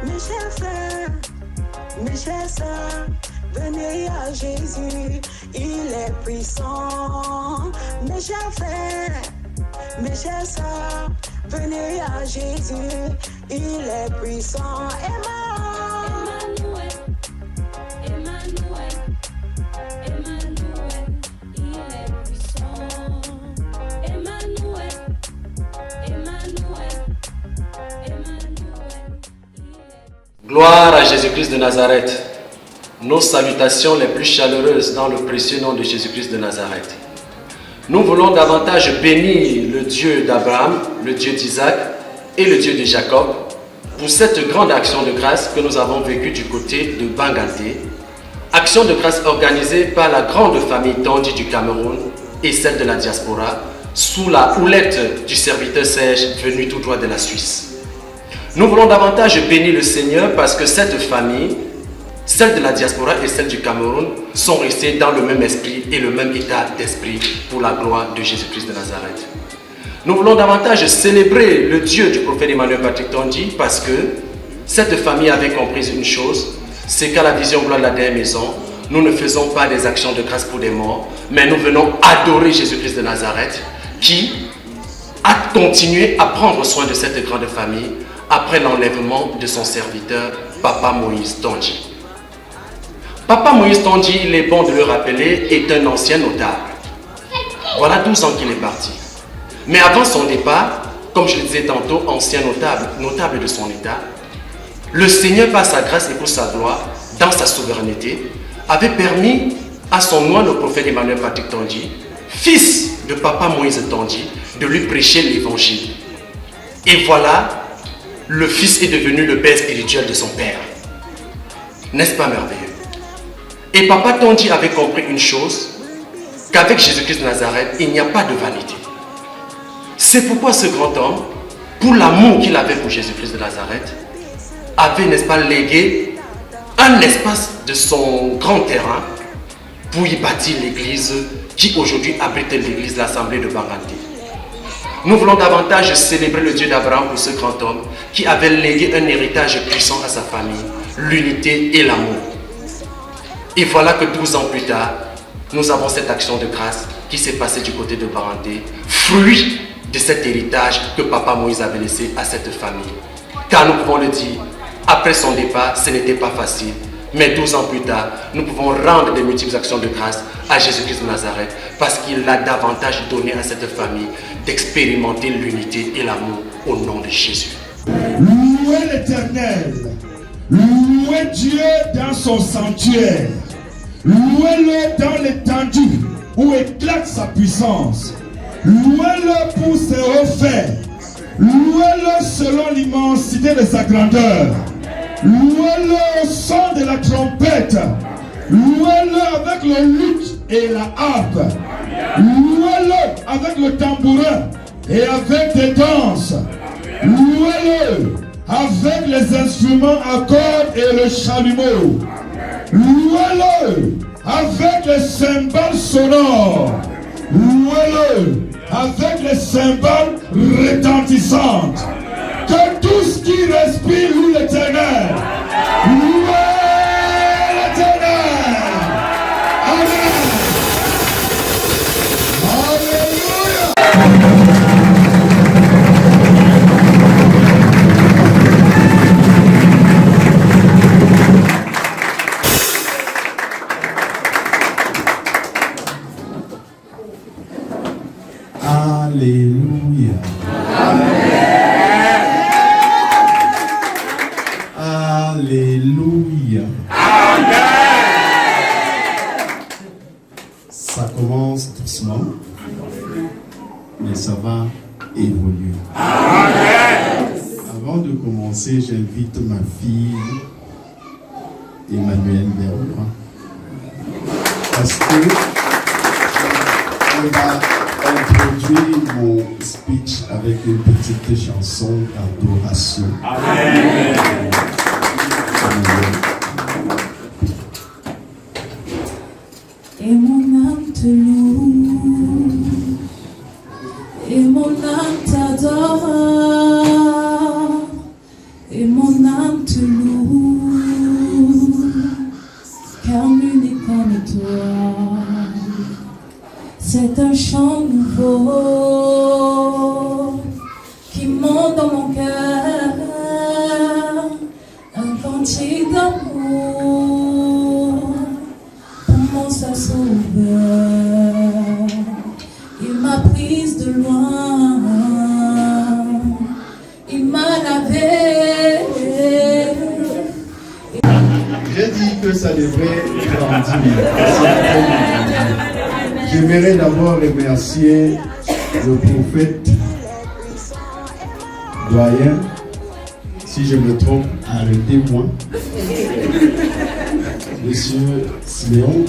Mes chers frères, mes chers sœurs, venez à Jésus, il est puissant. Mes chers frères, mes chers sœurs, venez à Jésus, il est puissant. Emmanuel, Emmanuel, Emmanuel, il est puissant. Emmanuel, Emmanuel, Emmanuel, il est... Gloire à Jésus-Christ de Nazareth. Nos salutations les plus chaleureuses dans le précieux nom de Jésus-Christ de Nazareth. Nous voulons davantage bénir le Dieu d'Abraham, le Dieu d'Isaac et le Dieu de Jacob pour cette grande action de grâce que nous avons vécue du côté de Bangalté. Action de grâce organisée par la grande famille Tondi du Cameroun et celle de la diaspora sous la houlette du serviteur Serge venu tout droit de la Suisse. Nous voulons davantage bénir le Seigneur parce que cette famille, celle de la diaspora et celle du Cameroun, sont restées dans le même esprit et le même état d'esprit pour la gloire de Jésus-Christ de Nazareth. Nous voulons davantage célébrer le Dieu du prophète Emmanuel Patrick Tondi parce que cette famille avait compris une chose, c'est qu'à la vision gloire de la dernière maison, nous ne faisons pas des actions de grâce pour des morts, mais nous venons adorer Jésus-Christ de Nazareth qui a continué à prendre soin de cette grande famille après l'enlèvement de son serviteur, Papa Moïse Tondi. Papa Moïse Tondi, il est bon de le rappeler, est un ancien notable. Voilà 12 ans qu'il est parti. Mais avant son départ, comme je le disais tantôt, ancien notable de son état, le Seigneur, par sa grâce et pour sa gloire, dans sa souveraineté, avait permis à son moine, le prophète Emmanuel Patrick Tondi, fils de Papa Moïse Tondi, de lui prêcher l'évangile. Et voilà, le fils est devenu le père spirituel de son père. N'est-ce pas merveilleux? Et Papa Tondi avait compris une chose, qu'avec Jésus-Christ de Nazareth, il n'y a pas de vanité. C'est pourquoi ce grand homme, pour l'amour qu'il avait pour Jésus-Christ de Nazareth, avait, n'est-ce pas, légué un espace de son grand terrain pour y bâtir l'église qui aujourd'hui abrite l'église de l'Assemblée de Bangalté. Nous voulons davantage célébrer le Dieu d'Abraham pour ce grand homme qui avait légué un héritage puissant à sa famille, l'unité et l'amour. Et voilà que 12 ans plus tard, nous avons cette action de grâce qui s'est passée du côté de Bangalté, fruit de cet héritage que Papa Moïse avait laissé à cette famille. Car nous pouvons le dire, après son départ, ce n'était pas facile. Mais 12 ans plus tard, nous pouvons rendre des multiples actions de grâce à Jésus-Christ de Nazareth parce qu'il a davantage donné à cette famille d'expérimenter l'unité et l'amour au nom de Jésus. Louez l'Éternel, louez Dieu dans son sanctuaire, louez-le dans l'étendue où éclate sa puissance, louez-le pour ses hauts faits, louez-le selon l'immensité de sa grandeur. Louez-le au son de la trompette. Louez-le avec le luth et la harpe. Louez-le avec le tambourin et avec des danses. Louez-le avec les instruments à cordes et le chalumeau. Louez-le avec les cymbales sonores. Louez-le avec les cymbales retentissantes. Que tout ce qui respire loue l'Éternel. Louez l'Éternel. Amen. Alléluia. Alléluia. Ça commence doucement, mais ça va évoluer. Avant de commencer, j'invite ma fille Emmanuelle vers moi. Parce que on va introduire mon speech avec une petite chanson d'adoration. Amen. Et mon âme te loue, et mon âme t'adore, et mon âme te loue, car nul n'est comme toi. C'est un chant nouveau qui monte dans mon cœur, un cantique d'amour pour mon seul sauveur. Il m'a prise de loin, il m'a lavé. J'ai dit que ça devrait grandir. J'aimerais d'abord remercier le prophète doyen. Si je me trompe, arrêtez-moi. Monsieur Siméon,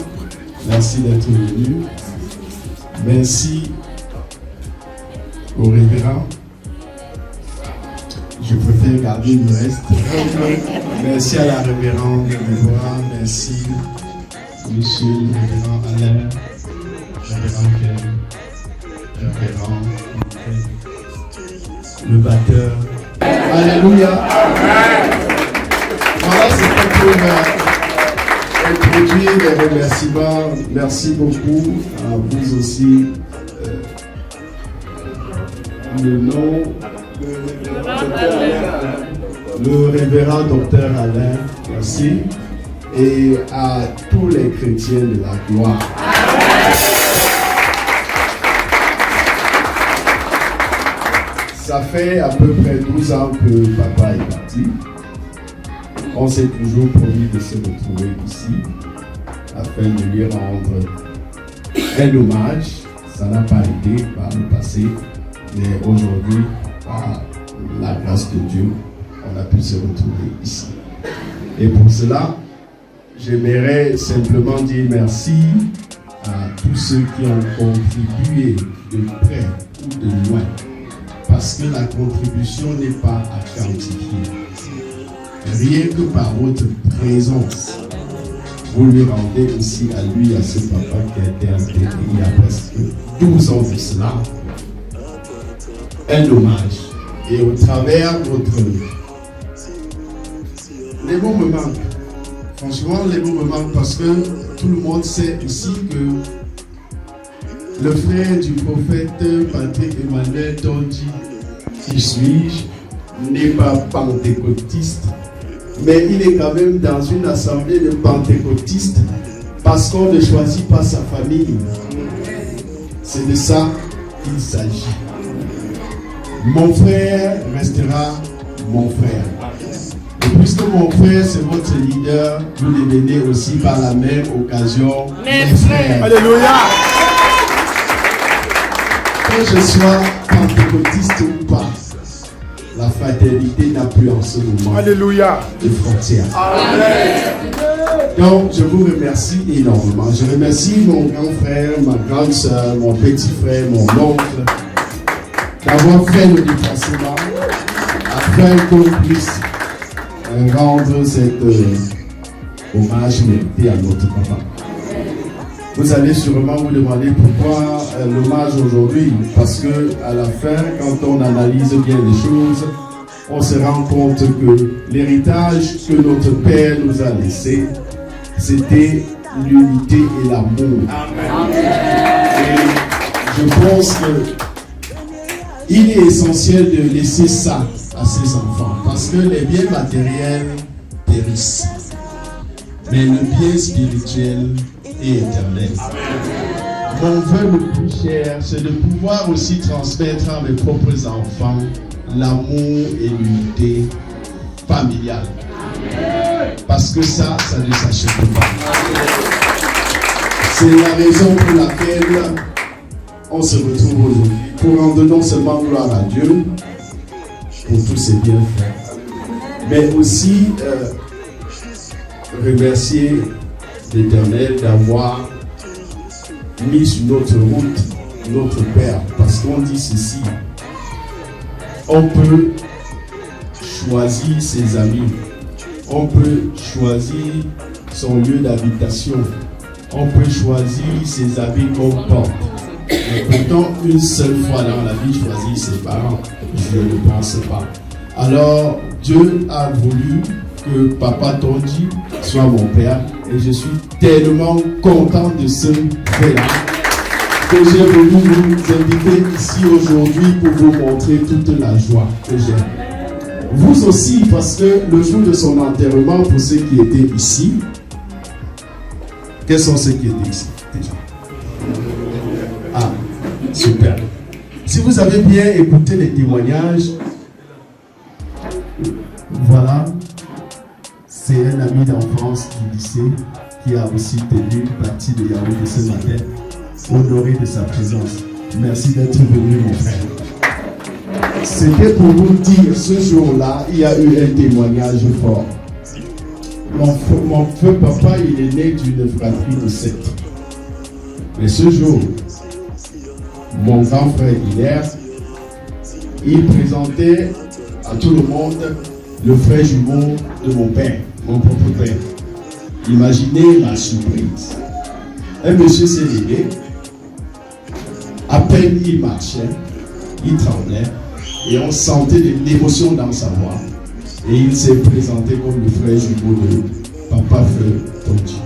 merci d'être venu. Merci au révérend. Je préfère garder le reste. Merci à la révérende Déborah. Merci, monsieur le révérend Alain. Le batteur. Alléluia. Voilà, c'était pour introduire les remerciements. Merci beaucoup à vous aussi. Le nom, le révérend docteur Alain, merci. Et à tous les chrétiens de la gloire. Ça fait à peu près 12 ans que papa est parti. On s'est toujours promis de se retrouver ici afin de lui rendre un hommage. Ça n'a pas été par le passé, mais aujourd'hui, par la grâce de Dieu, on a pu se retrouver ici. Et pour cela, j'aimerais simplement dire merci à tous ceux qui ont contribué de près ou de loin. Parce que la contribution n'est pas à quantifier. Rien que par votre présence, vous lui rendez aussi à lui, à ce papa qui a été enterré il y a presque 12 ans de cela, un hommage. Et au travers de votre vie, les mots me manquent. Franchement, les mots me manquent parce que tout le monde sait ici que le frère du prophète Patrick Emmanuel Tonji, qui suis-je, n'est pas pentecôtiste, mais il est quand même dans une assemblée de pentecôtistes parce qu'on ne choisit pas sa famille. C'est de ça qu'il s'agit. Mon frère restera mon frère. Et puisque mon frère c'est votre leader, vous devenez aussi par la même occasion mes frères. Alléluia. Que je sois pentecôtiste ou pas, la fraternité n'a plus en ce moment Alléluia. de frontières. Amen. Donc, je vous remercie énormément. Je remercie mon grand frère, ma grande soeur, mon petit frère, mon oncle, d'avoir fait le déplacement afin qu'on puisse rendre cet hommage mérité à notre papa. Vous allez sûrement vous demander pourquoi l'hommage aujourd'hui. Parce que à la fin, quand on analyse bien les choses, on se rend compte que l'héritage que notre Père nous a laissé, c'était l'unité et l'amour. Et je pense qu'il est essentiel de laisser ça à ses enfants. Parce que les biens matériels périssent. Mais le bien spirituel est éternel. Mon vœu le plus cher, c'est de pouvoir aussi transmettre à mes propres enfants l'amour et l'unité familiale. Parce que ça ne s'achète pas. C'est la raison pour laquelle on se retrouve aujourd'hui. Pour rendre non seulement gloire à Dieu pour tous ses bienfaits, mais aussi remercier l'Éternel d'avoir mis sur notre route notre Père. Parce qu'on dit ceci, on peut choisir ses amis, on peut choisir son lieu d'habitation, on peut choisir ses habits qu'on porte. Mais pourtant, une seule fois dans la vie, choisir ses parents, je ne pense pas. Alors, Dieu a voulu que Papa Tonji soit mon père et je suis tellement content de ce fait-là que j'ai voulu vous inviter ici aujourd'hui pour vous montrer toute la joie que j'ai. Vous aussi, parce que le jour de son enterrement, pour ceux qui étaient ici, quels sont ceux qui étaient ici déjà? Ah, super. Si vous avez bien écouté les témoignages, voilà, c'est un ami d'enfance du lycée qui a aussi tenu une partie de Yahweh de ce matin, honoré de sa présence. Merci d'être venu, mon frère. C'était pour vous dire, ce jour-là, il y a eu un témoignage fort. Mon feu papa, il est né d'une fratrie de 7. Mais ce jour, mon grand frère Hilaire, il présentait à tout le monde le frère jumeau de mon père, mon propre père. Imaginez ma surprise. Un monsieur s'est levé, à peine il marchait, il tremblait, et on sentait de l'émotion dans sa voix. Et il s'est présenté comme le frère jumeau de Papa Feu Tonji.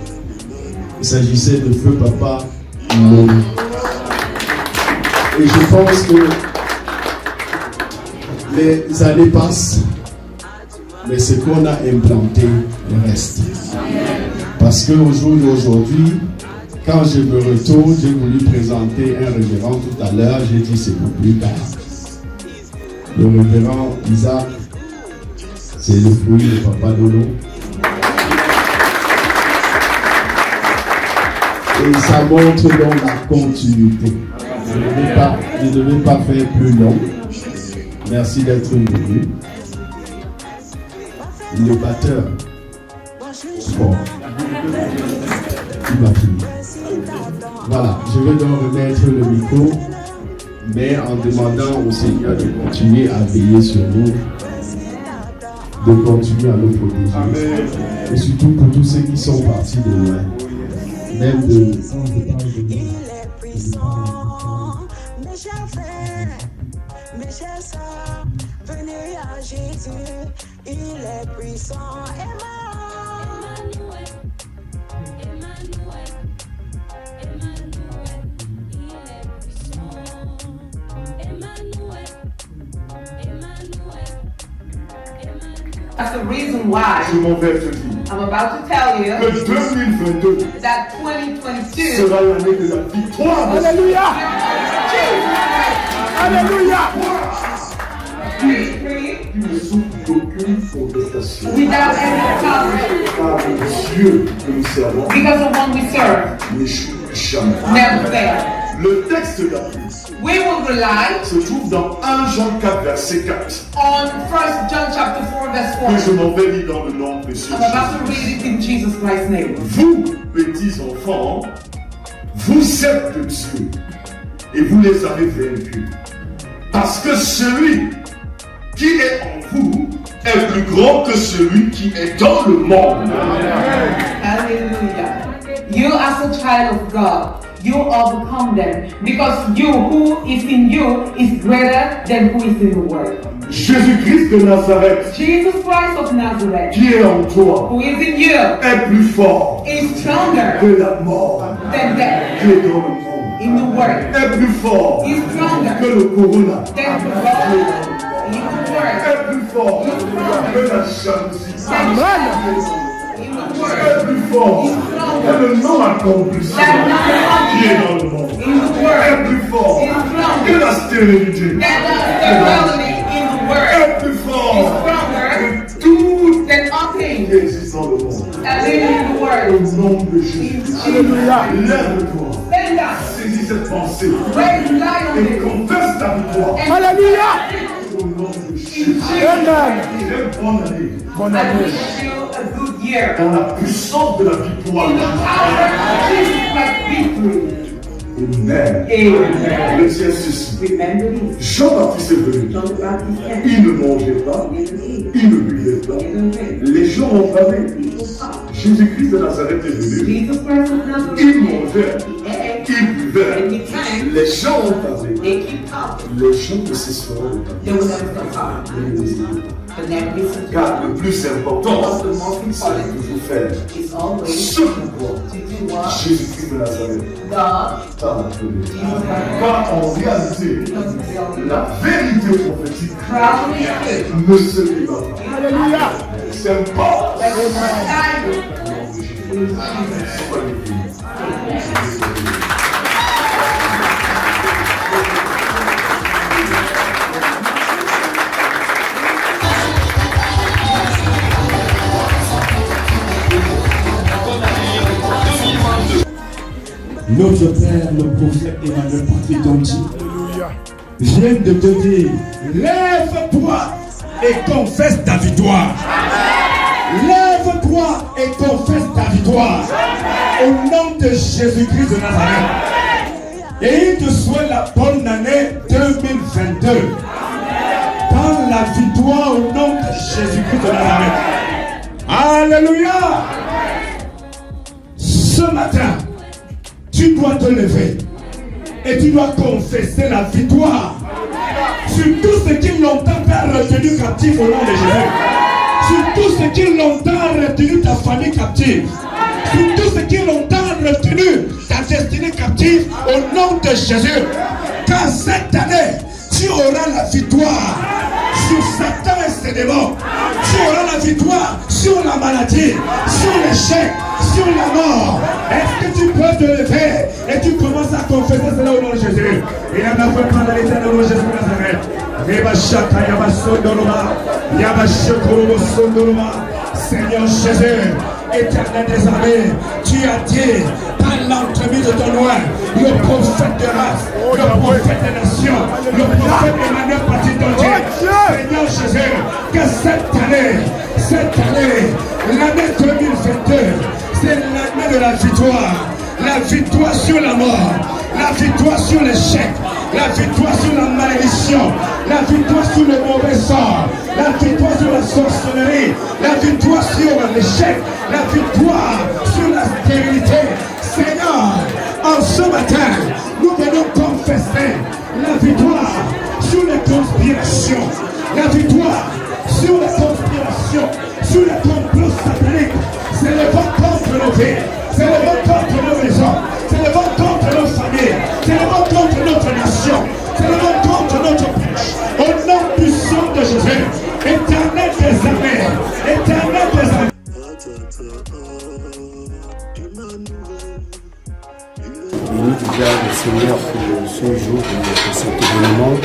Il s'agissait de Feu Papa Lolo. Et je pense que les années passent, mais ce qu'on a implanté reste. Parce qu'au jour d'aujourd'hui, quand je me retourne, j'ai voulu présenter un révérend tout à l'heure, j'ai dit c'est pour plus tard. Le révérend Isaac, c'est le fruit de Papa Lolo. Et ça montre donc la continuité. Je ne vais pas faire plus long. Merci d'être venu. Le batteur, fort. Il m'a fini. Voilà, je vais donc remettre le micro, mais en demandant au Seigneur de continuer à veiller sur nous, de continuer à nous protéger. Amen. Et surtout pour tous ceux qui sont partis de loin, même de... Il est puissant, mes chers frères, mes chers sœurs, venez à Jésus, il est puissant. That's the reason why Je m'en vais te dire I'm about to tell you que 2022 that 2022 sera l'année de la victoire. Alléluia. Alléluia. Free, Ne souffre d'aucune contestation. without any problem, Car le Dieu que nous servons because the one we serve n'échoue jamais. never fails. Le texte d'appui We will rely se trouve dans 1 Jean 4, verset 4. on 1 John chapter 4 verse Que je 4. m'en vais lire dans le nom précieux I'm de about to Jésus. read it in Jesus Christ's name. Vous, petits enfants, vous êtes de Dieu et vous les avez vaincus. Parce que celui qui est en vous est plus grand que celui qui est dans le monde. Hallelujah. You as a child of God, you overcome them because you who is in you is greater than who is in the world. Jésus-Christ de Nazareth, Jesus Christ of Nazareth, qui est en toi, who is in you, est plus fort is stronger que la mort than death qui est dans le monde. in the world, Est plus fort is stronger que le corona. than the world in the world, Est plus fort que la jalousie. in the world, Est plus fort que le non-accomplissement qui est dans le monde. in the world, Est plus fort que la stérilité. than the stability in the world, Est plus is fort stronger que tout than all things qui existe dans le monde. that live in the Au world. nom de Jésus. Lève-toi. Stand up, Saisis cette pensée raise lie on et it, confesse ta victoire. and Au nom de Jésus. Jesus, Bonne année. I wish you a good year. Dans la puissance de la victoire. In the power of Jesus Christ's victory. Amen. Amen. Retiens ceci. Remember this. Jean-Baptiste est venu. John the Baptist said, Il ne mangeait pas, "He didn't eat, il ne buvait pas. he didn't drink." Les gens ont parlé. People talk. Jésus-Christ de Nazareth est venu. Jesus Christ of Nazareth, Il mangeait, he ate, il buvait. and he drank. Les gens ont parlé. They keep talking. Les gens ne cesseront de They will parler. never stop talking. The next listen Car le plus important, the most c'est important de vous faire is always ce pourquoi to do what Jésus-Christ de Nazareth God t'a appelé. Jesus Christ. Car en réalité, Because really, la vérité prophétique proudly speak. ne se débat pas. C'est pas That is my title. Soyez bénis. Notre Père, le prophète Emmanuel Patrick Tonti, vient de te dire, lève-toi et confesse ta victoire. Lève-toi et confesse ta victoire. Au nom de Jésus-Christ de Nazareth. Et il te souhaite la bonne année 2022. Dans la victoire au nom de Jésus-Christ de Nazareth. Alléluia. Ce matin, tu dois te lever et tu dois confesser la victoire sur tout ce qui longtemps t'a retenu captif au nom de Jésus. Sur tout ce qui longtemps retenu ta famille captive. Sur tout ce qui longtemps retenu ta destinée captive au nom de Jésus. Car cette année, tu auras la victoire sur Satan et ses démons. Tu auras la victoire sur la maladie, sur l'échec, sur la mort. Est-ce que tu peux te lever et tu commences à confesser cela au nom de Jésus? Et la main fait prendre l'éternel au nom de Jésus de Nazareth. Yabashaka Yabasondoroma, Yabashokoromo Sondoroma. Seigneur Jésus, éternel des armées, tu as dit par l'entremise de ton nom, le prophète de race, le prophète des nations, le prophète Emmanuel Patrick Tonti. Seigneur Jésus, que cette année, l'année 2022, c'est l'année de la victoire. La victoire sur la mort, la victoire sur l'échec, la victoire sur la malédiction, la victoire sur le mauvais sort, la victoire sur la sorcellerie, la victoire sur l'échec, la victoire sur la stérilité. Seigneur, en ce matin, nous venons confesser la victoire sur les conspirations, la victoire sur les conspirations, sur les complots sataniques. C'est le vent contre nos vies, c'est le vent contre nos maisons, c'est le vent contre nos familles, c'est le vent contre notre nation, c'est le vent contre notre péché. Au nom puissant de Jésus, éternel des armées, éternel des armées. Béni déjà le Seigneur pour ce jour, pour cet événement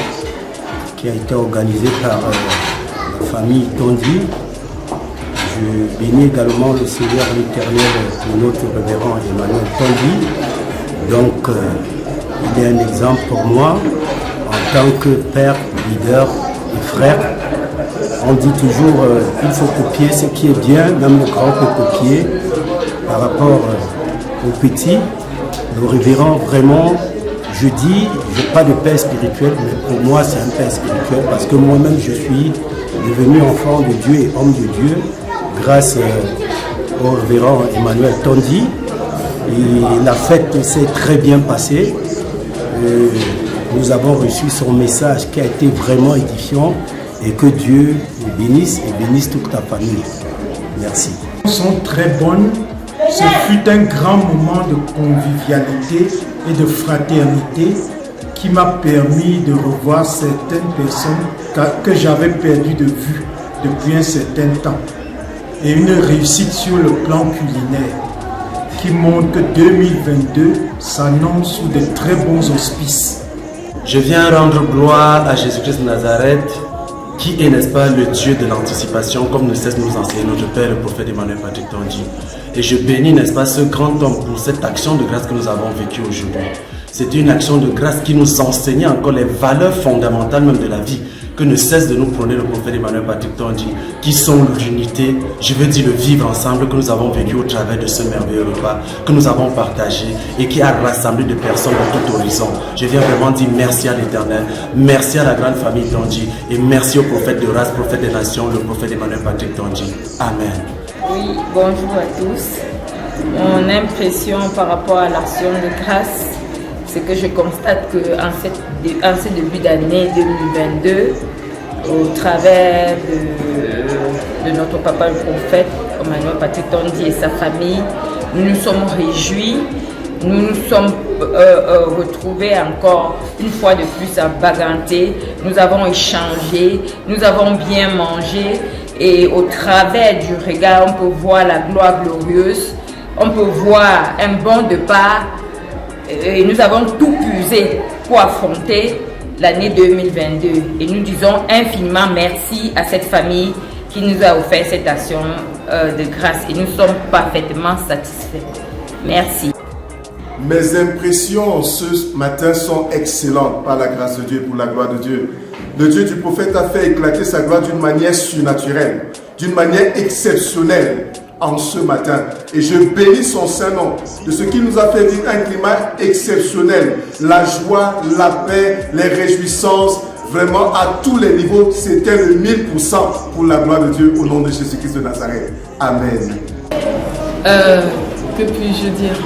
qui a été organisé par la famille Tonti. Je bénis également le Seigneur l'Éternel pour notre révérend Emmanuel Tonti. Donc, il est un exemple pour moi en tant que père, leader et frère. On dit toujours il faut copier ce qui est bien, même le grand peut copier par rapport aux petits. Le révérend, vraiment, je dis, je n'ai pas de père spirituel, mais pour moi c'est un père spirituel parce que moi-même je suis devenu enfant de Dieu et homme de Dieu grâce au révérend Emmanuel Tondi. Et la fête s'est très bien passée. Nous avons reçu son message qui a été vraiment édifiant et que Dieu nous bénisse et bénisse toute ta famille. Merci. Sont très bonnes. Ce fut un grand moment de convivialité et de fraternité qui m'a permis de revoir certaines personnes que j'avais perdues de vue depuis un certain temps. Et une réussite sur le plan culinaire qui montre que 2022 s'annonce sous de très bons auspices. Je viens rendre gloire à Jésus-Christ de Nazareth, qui est, n'est-ce pas, le Dieu de l'anticipation, comme ne cesse de nous enseigner notre Père, le prophète Emmanuel Patrick Tondi. Et je bénis, n'est-ce pas, ce grand homme pour cette action de grâce que nous avons vécue aujourd'hui. C'est une action de grâce qui nous enseigne encore les valeurs fondamentales même de la vie, que ne cesse de nous prôner le prophète Emmanuel Patrick Tondi, qui sont l'unité, je veux dire le vivre ensemble que nous avons vécu au travers de ce merveilleux repas, que nous avons partagé et qui a rassemblé des personnes de tout horizon. Je viens vraiment dire merci à l'Éternel, merci à la grande famille Tondi et merci au prophète de race, prophète des nations, le prophète Emmanuel Patrick Tondi. Amen. Oui, bonjour à tous. Mon impression par rapport à l'action de grâce, c'est que je constate qu'en ce début d'année 2022, au travers de notre papa le prophète Emmanuel Patrick Tondi et sa famille, nous nous sommes réjouis, nous nous sommes retrouvés encore une fois de plus à Baganté, nous avons échangé, nous avons bien mangé et au travers du regard on peut voir la gloire glorieuse, on peut voir un bon départ. Et nous avons tout puisé pour affronter l'année 2022. Et nous disons infiniment merci à cette famille qui nous a offert cette action de grâce. Et nous sommes parfaitement satisfaits. Merci. Mes impressions ce matin sont excellentes par la grâce de Dieu, pour la gloire de Dieu. Le Dieu du prophète a fait éclater sa gloire d'une manière surnaturelle, d'une manière exceptionnelle en ce matin. Et je bénis son Saint-Nom de ce qui nous a fait vivre un climat exceptionnel. La joie, la paix, les réjouissances, vraiment à tous les niveaux, c'était le 1000% pour la gloire de Dieu au nom de Jésus-Christ de Nazareth. Amen. Que puis-je dire?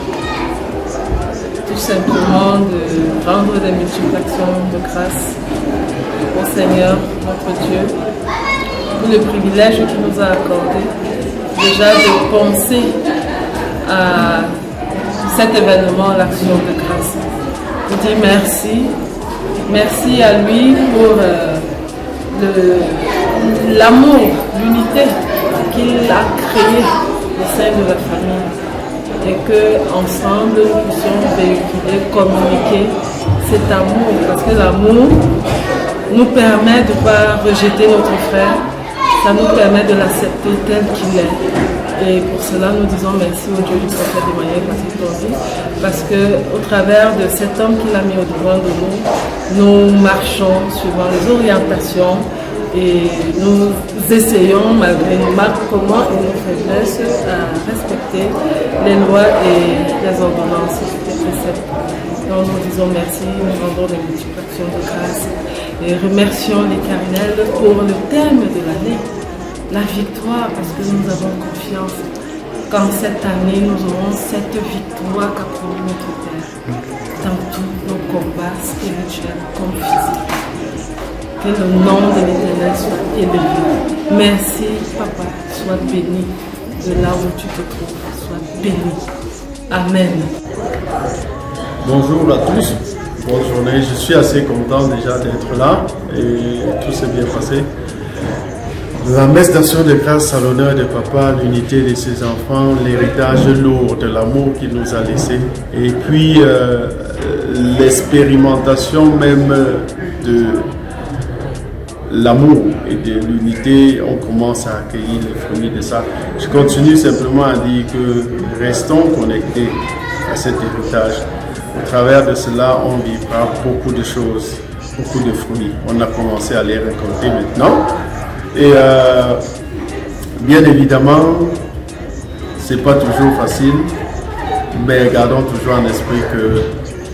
Tout simplement de rendre des multiples actions de grâce au Seigneur, notre Dieu, pour le privilège qu'il nous a accordé. Déjà de penser à cet événement, l'action de grâce. Je dis merci. Merci à lui pour l'amour, l'unité qu'il a créé au sein de la famille. Et qu'ensemble nous puissions véhiculer, communiquer cet amour. Parce que l'amour nous permet de ne pas rejeter notre frère. Ça nous permet de l'accepter tel qu'il est. Et pour cela, nous disons merci au Dieu du prophète Emmanuel Patrick Tondi, parce qu'au travers de cet homme qu'il a mis au devant de nous, nous marchons suivant les orientations et nous essayons, malgré nos manquements et nos faiblesses, à respecter les lois et les ordonnances des préceptes. Donc nous disons merci, nous rendons des multiples actions de grâce. Et remercions l'Éternel pour le thème de l'année, la victoire, parce que nous avons confiance qu'en cette année, nous aurons cette victoire qu'a promis notre Père dans tous nos combats spirituels comme physiques. Que le nom de l'Éternel soit élevé. Merci, Papa, sois béni de là où tu te trouves, sois béni. Amen. Bonjour à tous. Bonne journée, je suis assez content déjà d'être là et tout s'est bien passé. La messe d'action de grâce à l'honneur de papa, l'unité de ses enfants, l'héritage lourd de l'amour qu'il nous a laissé et puis l'expérimentation même de l'amour et de l'unité, on commence à accueillir les fruits de ça. Je continue simplement à dire que restons connectés à cet héritage. Au travers de cela, on vivra beaucoup de choses, beaucoup de fruits. On a commencé à les récolter maintenant. Et bien évidemment, c'est pas toujours facile, mais gardons toujours en esprit que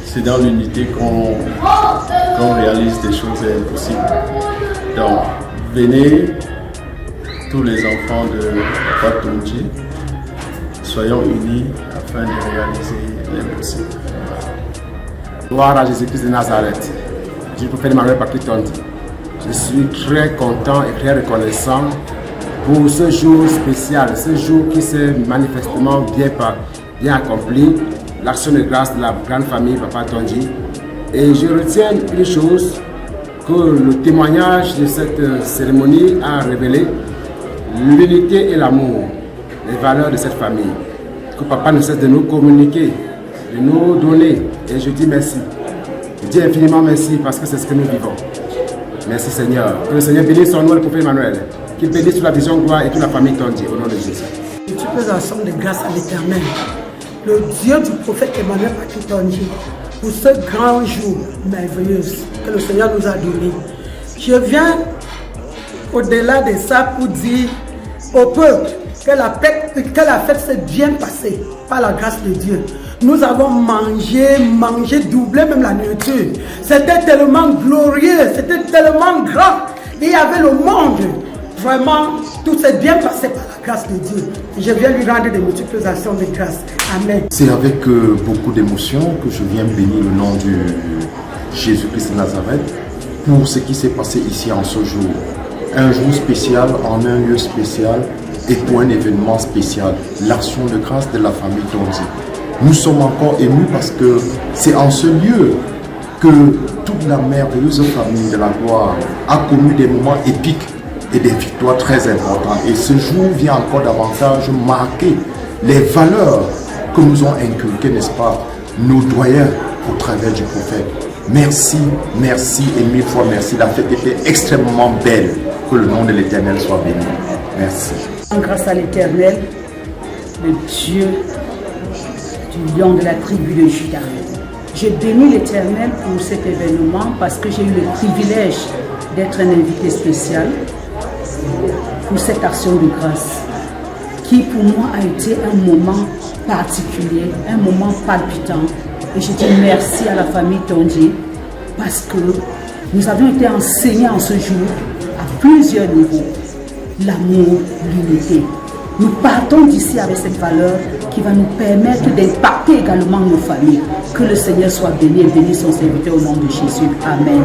c'est dans l'unité qu'on réalise des choses impossibles. Donc, venez, tous les enfants de Papa Tonji, soyons unis afin de réaliser l'impossible. Gloire à Jésus-Christ de Nazareth. Je prophète Emmanuel Patrick Tonji. Je suis très content et très reconnaissant pour ce jour spécial, ce jour qui s'est manifestement bien accompli, l'action de grâce de la grande famille Papa Tonji. Et je retiens une chose que le témoignage de cette cérémonie a révélé, l'unité et l'amour, les valeurs de cette famille. Que Papa ne cesse de nous communiquer, de nous donner. Et je dis merci. Je dis infiniment merci parce que c'est ce que nous vivons. Merci Seigneur. Que le Seigneur bénisse son nom, le prophète Emmanuel. Qu'il bénisse toute la vision gloire et toute la famille Tonji au nom de Jésus. Multiples ensemble de grâce à l'Éternel, le Dieu du prophète Emmanuel Patrick Tonji, pour ce grand jour merveilleux que le Seigneur nous a donné. Je viens au-delà de ça pour dire au peuple que la fête s'est bien passée par la grâce de Dieu. Nous avons mangé, doublé même la nourriture. C'était tellement glorieux, c'était tellement grand. Il y avait le monde. Vraiment, tout s'est bien passé par la grâce de Dieu. Je viens lui rendre des multiples actions de grâce. Amen. C'est avec beaucoup d'émotion que je viens bénir le nom de Jésus-Christ de Nazareth pour ce qui s'est passé ici en ce jour. Un jour spécial, en un lieu spécial et pour un événement spécial. L'action de grâce de la famille Tonji. Nous sommes encore émus parce que c'est en ce lieu que toute la merveilleuse famille de la gloire a connu des moments épiques et des victoires très importantes. Et ce jour vient encore davantage marquer les valeurs que nous ont inculquées, n'est-ce pas, nos doyens au travers du prophète. Merci, merci et mille fois merci. La fête était extrêmement belle. Que le nom de l'Éternel soit béni. Merci. Grâce à l'Éternel, le Dieu du lion de la tribu de Juda. Je bénis l'Éternel pour cet événement parce que j'ai eu le privilège d'être un invité spécial pour cette action de grâce qui pour moi a été un moment particulier, un moment palpitant. Et je dis merci à la famille Tonji parce que nous avons été enseignés en ce jour à plusieurs niveaux. L'amour, l'unité. Nous partons d'ici avec cette valeur qui va nous permettre d'impacter également nos familles. Que le Seigneur soit béni et bénisse son serviteur au nom de Jésus. Amen.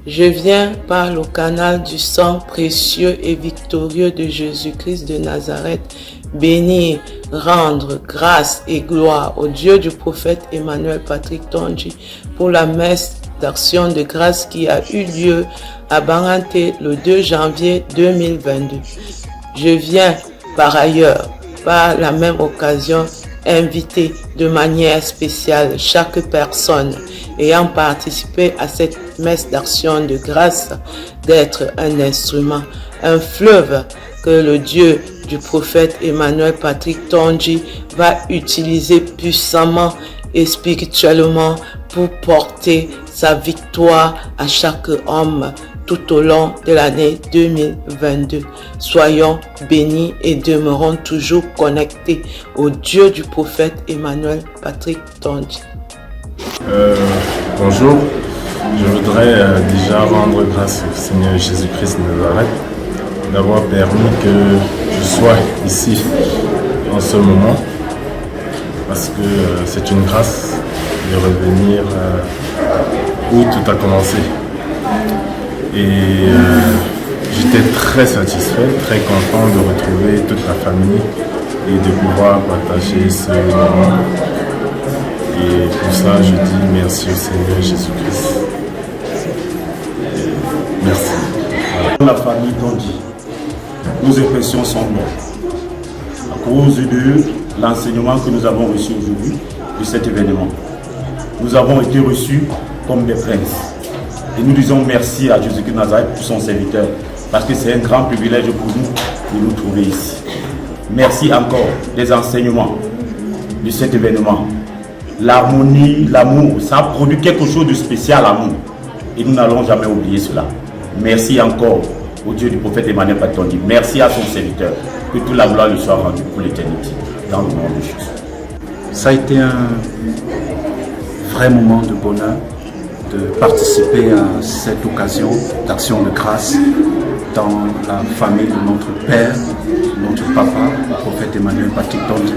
Je viens par le canal du sang précieux et victorieux de Jésus-Christ de Nazareth bénir, rendre grâce et gloire au Dieu du prophète Emmanuel Patrick Tonji pour la messe d'action de grâce qui a eu lieu à Banganté le 2 janvier 2022. Je viens par ailleurs, par la même occasion, inviter de manière spéciale chaque personne ayant participé à cette messe d'action de grâce d'être un instrument, un fleuve que le Dieu du prophète Emmanuel Patrick Tonji va utiliser puissamment et spirituellement pour porter sa victoire à chaque homme tout au long de l'année 2022. Soyons bénis et demeurons toujours connectés au Dieu du prophète Emmanuel Patrick Tonji. Bonjour, je voudrais déjà rendre grâce au Seigneur Jésus-Christ de Nazareth d'avoir permis que je sois ici en ce moment parce que c'est une grâce de revenir où tout a commencé. Et j'étais très satisfait, très content de retrouver toute la famille et de pouvoir partager ce moment. Et pour ça, je dis merci au Seigneur Jésus-Christ. Merci. La famille Tonji, nos impressions sont bonnes à cause de l'enseignement que nous avons reçu aujourd'hui de cet événement. Nous avons été reçus comme des princes. Et nous disons merci à Jésus-Christ de Nazareth pour son serviteur, parce que c'est un grand privilège pour nous de nous trouver ici. Merci encore des enseignements de cet événement. l'harmonie, l'amour. Ça a produit quelque chose de spécial à nous. Et nous n'allons jamais oublier cela. Merci encore au Dieu du prophète Emmanuel Patondi. Merci à son serviteur. Que toute la gloire lui soit rendue pour l'éternité. Dans le nom de Jésus. Ça a été un vrai moment de bonheur de participer à cette occasion d'action de grâce dans la famille de notre père, notre papa, le prophète Emmanuel Patrick Tondi.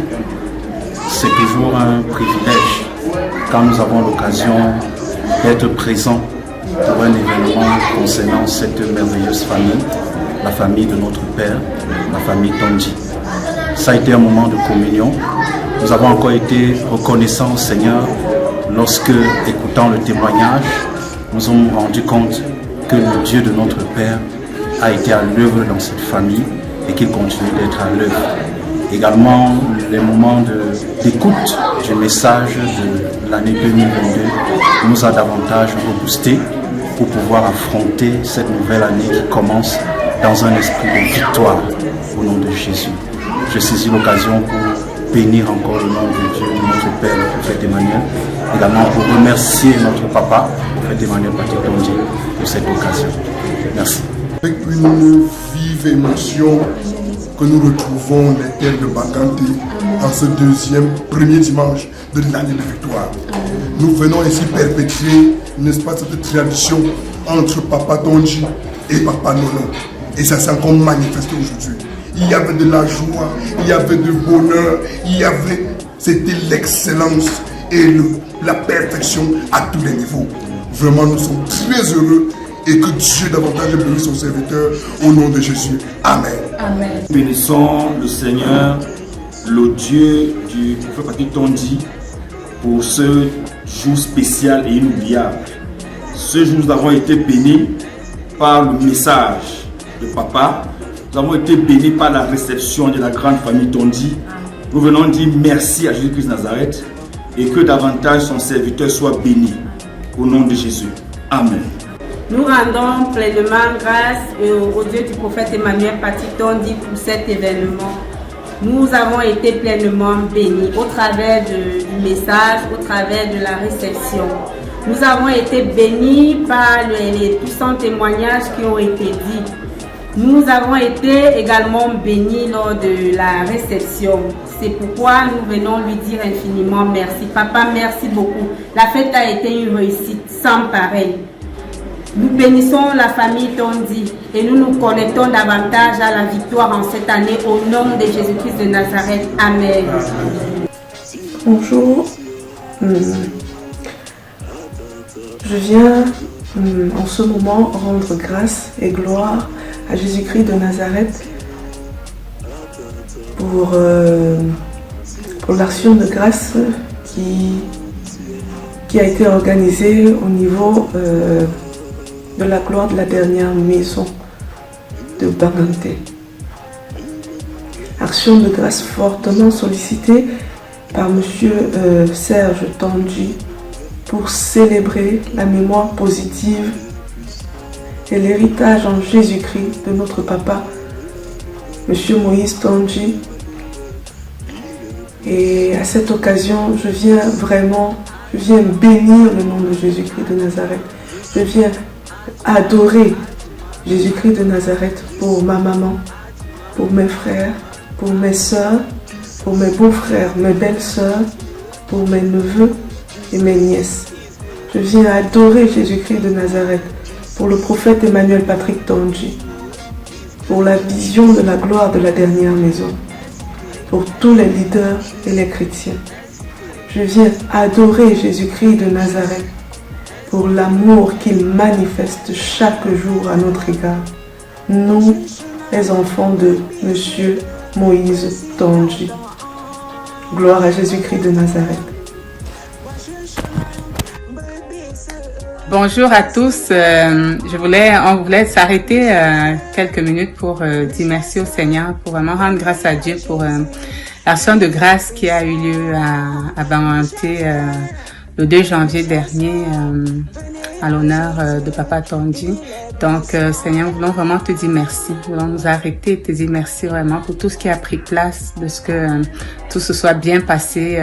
C'est toujours un privilège quand nous avons l'occasion d'être présents pour un événement concernant cette merveilleuse famille, la famille de notre père, la famille Tondi. Ça a été un moment de communion. Nous avons encore été reconnaissants au Seigneur lorsque, écoutant le témoignage, nous nous sommes rendus compte que le Dieu de notre Père a été à l'œuvre dans cette famille et qu'il continue d'être à l'œuvre. Également, les moments d'écoute du message de l'année 2022 nous a davantage reboosté pour pouvoir affronter cette nouvelle année qui commence dans un esprit de victoire au nom de Jésus. Je saisis l'occasion pour bénir encore le nom de Dieu, de notre Père, le prophète Emmanuel, également pour remercier notre papa, le prophète Emmanuel Patrick Tondi, pour cette occasion. Merci. Avec une vive émotion que nous retrouvons les terres de Baganté en ce premier dimanche de l'année de victoire. Nous venons ici perpétuer, n'est-ce pas, cette tradition entre Papa Tondi et Papa Nono. Et ça s'est encore manifesté aujourd'hui. Il y avait de la joie, il y avait du bonheur, c'était l'excellence et la perfection à tous les niveaux. Vraiment, nous sommes très heureux et que Dieu davantage bénisse son serviteur au nom de Jésus. Amen. Amen. Bénissons le Seigneur, le Dieu du prophète Patrick Tondi, pour ce jour spécial et inoubliable. Ce jour, nous avons été bénis par le message de Papa. Nous avons été bénis par la réception de la grande famille Tondi. Nous venons dire merci à Jésus-Christ de Nazareth et que davantage son serviteur soit béni. Au nom de Jésus. Amen. Nous rendons pleinement grâce au Dieu du prophète Emmanuel Patrick Tondi pour cet événement. Nous avons été pleinement bénis au travers du message, au travers de la réception. Nous avons été bénis par les puissants témoignages qui ont été dits. Nous avons été également bénis lors de la réception. C'est pourquoi nous venons lui dire infiniment merci. Papa, merci beaucoup. La fête a été une réussite sans pareil. Nous bénissons la famille Tondi et nous nous connectons davantage à la victoire en cette année au nom de Jésus-Christ de Nazareth. Amen. Bonjour. Je viens en ce moment rendre grâce et gloire à Jésus-Christ de Nazareth pour l'action de grâce qui a été organisée au niveau de la gloire de la dernière maison de Baganté. Action de grâce fortement sollicitée par M. Serge Tondi pour célébrer la mémoire positive et l'héritage en Jésus-Christ de notre papa, M. Moïse Tondi. Et à cette occasion, je viens bénir le nom de Jésus-Christ de Nazareth. Je viens adorer Jésus-Christ de Nazareth pour ma maman, pour mes frères, pour mes soeurs, pour mes beaux-frères, mes belles-sœurs, pour mes neveux et mes nièces. Je viens adorer Jésus-Christ de Nazareth pour le prophète Emmanuel Patrick Tondi, pour la vision de la gloire de la dernière maison, pour tous les leaders et les chrétiens. Je viens adorer Jésus-Christ de Nazareth pour l'amour qu'il manifeste chaque jour à notre égard. Nous, les enfants de M. Moïse Tondi. Gloire à Jésus-Christ de Nazareth. Bonjour à tous. On voulait s'arrêter quelques minutes pour dire merci au Seigneur, pour vraiment rendre grâce à Dieu pour l'action de grâce qui a eu lieu à Baganté le 2 janvier dernier à l'honneur de Papa Tondi. Donc, Seigneur, nous voulons vraiment te dire merci. Nous voulons nous arrêter et te dire merci vraiment pour tout ce qui a pris place, de ce que tout se soit bien passé.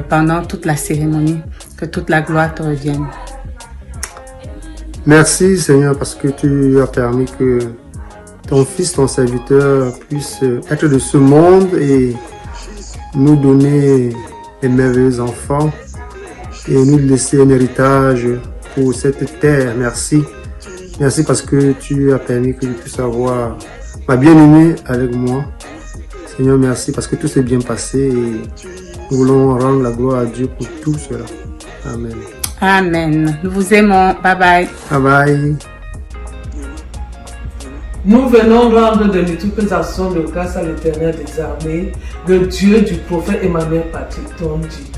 pendant toute la cérémonie. Que toute la gloire te revienne. Merci Seigneur parce que tu as permis que ton fils, ton serviteur puisse être de ce monde et nous donner des merveilleux enfants et nous laisser un héritage pour cette terre. Merci. Merci parce que tu as permis que je puisse avoir ma bien-aimée avec moi. Seigneur, merci parce que tout s'est bien passé et nous voulons rendre la gloire à Dieu pour tout cela. Amen. Amen. Nous vous aimons. Bye bye. Bye bye. Nous venons rendre de multiples actions de grâce à l'Éternel des armées, le Dieu du prophète Emmanuel Patrick Tondi.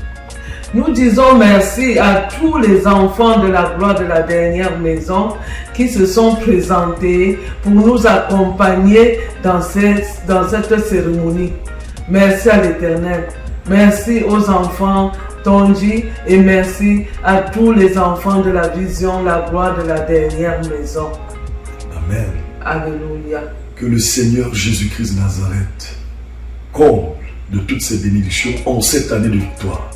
Nous disons merci à tous les enfants de la gloire de la dernière maison qui se sont présentés pour nous accompagner dans cette cérémonie. Merci à l'Éternel. Merci aux enfants Tondi et merci à tous les enfants de la vision, la gloire de la dernière maison. Amen. Alléluia. Que le Seigneur Jésus-Christ de Nazareth comble de toutes ses bénédictions en cette année de victoire.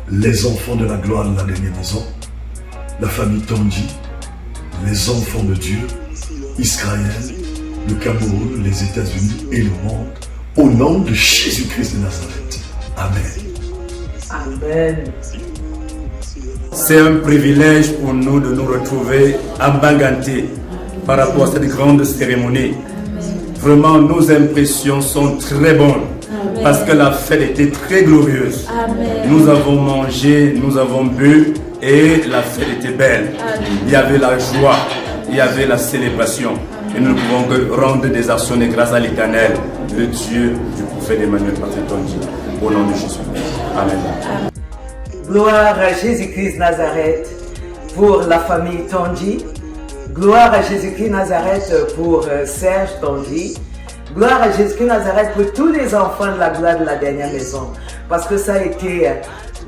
Les enfants de la gloire de la dernière maison, la famille Tondi, les enfants de Dieu, Israël, le Cameroun, les États-Unis et le monde, au nom de Jésus-Christ de Nazareth. Amen. Amen. C'est un privilège pour nous de nous retrouver à Banganté par rapport à cette grande cérémonie. Vraiment, nos impressions sont très bonnes. Amen. Parce que la fête était très glorieuse. Amen. Nous avons mangé, nous avons bu et la fête était belle. Amen. Il y avait la joie, il y avait la célébration. Et nous ne pouvons que rendre des actions de grâce à l'Éternel, le Dieu du prophète Emmanuel Patrick Tondi, au nom de Jésus. Amen. Gloire à Jésus-Christ Nazareth pour la famille Tondi. Gloire à Jésus-Christ Nazareth pour Serge Tondi. Gloire à Jésus-Christ Nazareth pour tous les enfants de la gloire de la dernière maison. Parce que ça a été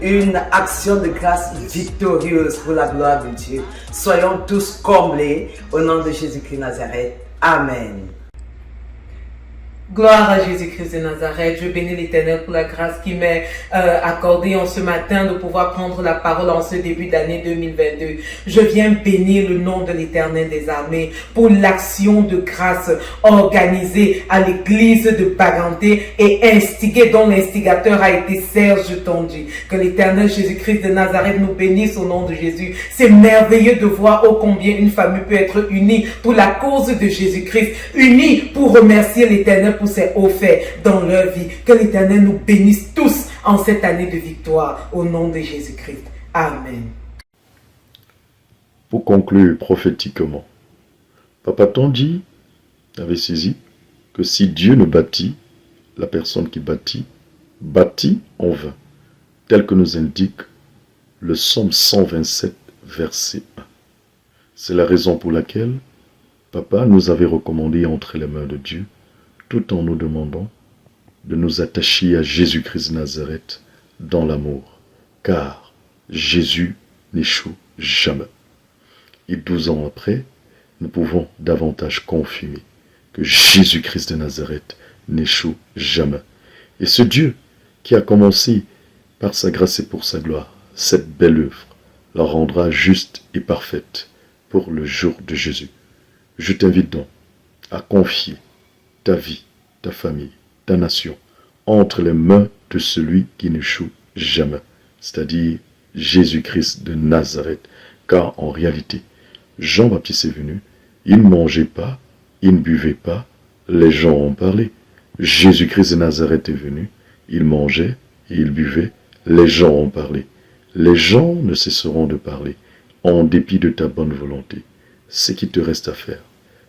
une action de grâce victorieuse pour la gloire de Dieu. Soyons tous comblés au nom de Jésus-Christ Nazareth. Amen. Gloire à Jésus-Christ de Nazareth. Je bénis l'Éternel pour la grâce qui m'est accordée en ce matin de pouvoir prendre la parole en ce début d'année 2022. Je viens bénir le nom de l'Éternel des armées pour l'action de grâce organisée à l'église de Baganté et instigée, dont l'instigateur a été Serge Tondi. Que l'Éternel Jésus-Christ de Nazareth nous bénisse au nom de Jésus. C'est merveilleux de voir ô combien une famille peut être unie pour la cause de Jésus-Christ, unie pour remercier l'Éternel pour ses hauts faits dans leur vie. Que l'Éternel nous bénisse tous en cette année de victoire au nom de Jésus-Christ. Amen. Pour conclure prophétiquement, Papa Tondi avait saisi que si Dieu ne bâtit, la personne qui bâtit en vain, tel que nous indique le psaume 127, verset 1. C'est la raison pour laquelle Papa nous avait recommandé entre les mains de Dieu, tout en nous demandant de nous attacher à Jésus-Christ de Nazareth dans l'amour, car Jésus n'échoue jamais. Et 12 ans après, nous pouvons davantage confirmer que Jésus-Christ de Nazareth n'échoue jamais. Et ce Dieu qui a commencé par sa grâce et pour sa gloire, cette belle œuvre, la rendra juste et parfaite pour le jour de Jésus. Je t'invite donc à confier ta vie, ta famille, ta nation, entre les mains de celui qui n'échoue jamais, c'est-à-dire Jésus-Christ de Nazareth. Car en réalité, Jean-Baptiste est venu, il ne mangeait pas, il ne buvait pas, les gens ont parlé. Jésus-Christ de Nazareth est venu, il mangeait et il buvait, les gens ont parlé. Les gens ne cesseront de parler, en dépit de ta bonne volonté. Ce qui te reste à faire,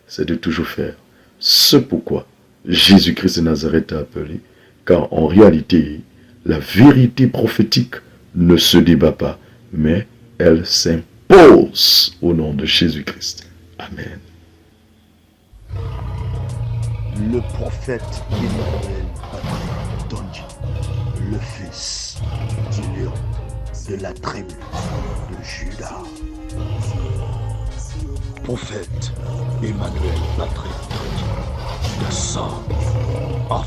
c'est de toujours faire ce pourquoi Jésus-Christ de Nazareth a appelé, car en réalité, la vérité prophétique ne se débat pas, mais elle s'impose au nom de Jésus-Christ. Amen. Le prophète Emmanuel Patrick Tondi, le fils du lion de la tribu de Juda. Prophète Emmanuel Patrick Tondi, the son of